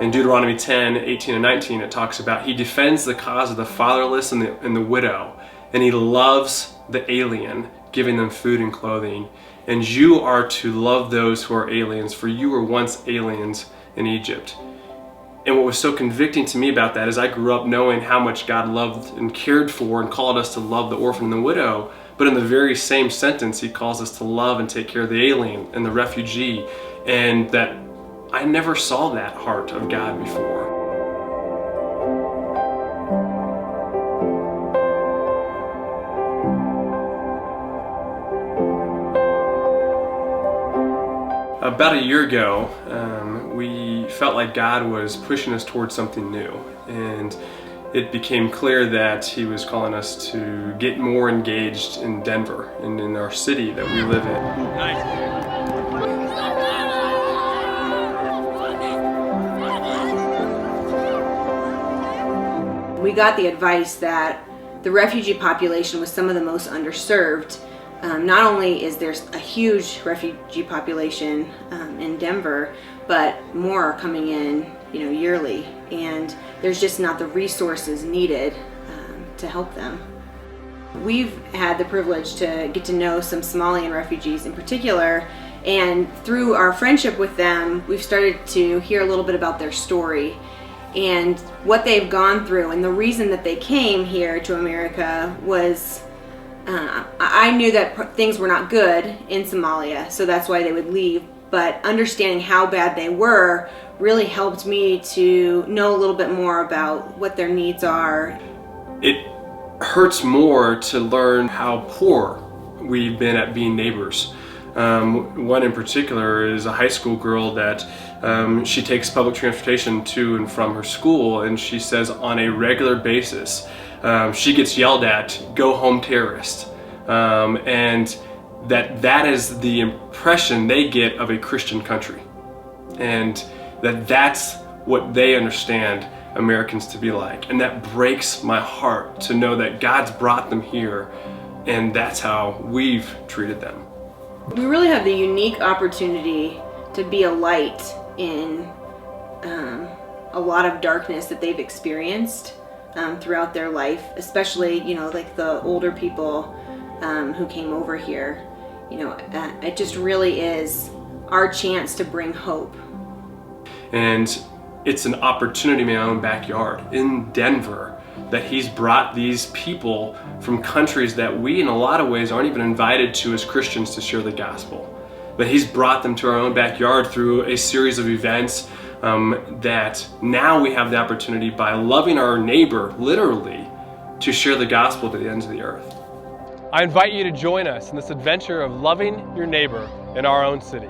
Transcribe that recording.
In Deuteronomy 10, 18 and 19, it talks about he defends the cause of the fatherless and the widow, and he loves the alien, giving them food and clothing. And you are to love those who are aliens, for you were once aliens in Egypt. And what was so convicting to me about that is I grew up knowing how much God loved and cared for and called us to love the orphan and the widow, but in the very same sentence he calls us to love and take care of the alien and the refugee, and that I never saw that heart of God before. About a year ago, we felt like God was pushing us towards something new, and it became clear that he was calling us to get more engaged in Denver and in our city that we live in. Nice. We got the advice that the refugee population was some of the most underserved. Not only is there a huge refugee population in Denver, but more are coming in, yearly, and there's just not the resources needed to help them. We've had the privilege to get to know some Somalian refugees in particular, and through our friendship with them, we've started to hear a little bit about their story and what they've gone through. And the reason that they came here to America was I knew that things were not good in Somalia, so that's why they would leave. But understanding how bad they were really helped me to know a little bit more about what their needs are. It hurts more to learn how poor we've been at being neighbors. One in particular is a high school girl that she takes public transportation to and from her school, and she says on a regular basis she gets yelled at, "Go home, terrorist," and that is the impression they get of a Christian country, and that's what they understand Americans to be like. And that breaks my heart to know that God's brought them here, and that's how we've treated them. We really have the unique opportunity to be a light in a lot of darkness that they've experienced throughout their life, especially, like the older people who came over here. It just really is our chance to bring hope. And it's an opportunity in my own backyard in Denver that he's brought these people from countries that we in a lot of ways aren't even invited to as Christians to share the gospel. But he's brought them to our own backyard through a series of events that now we have the opportunity, by loving our neighbor literally, to share the gospel to the ends of the earth. I invite you to join us in this adventure of loving your neighbor in our own city.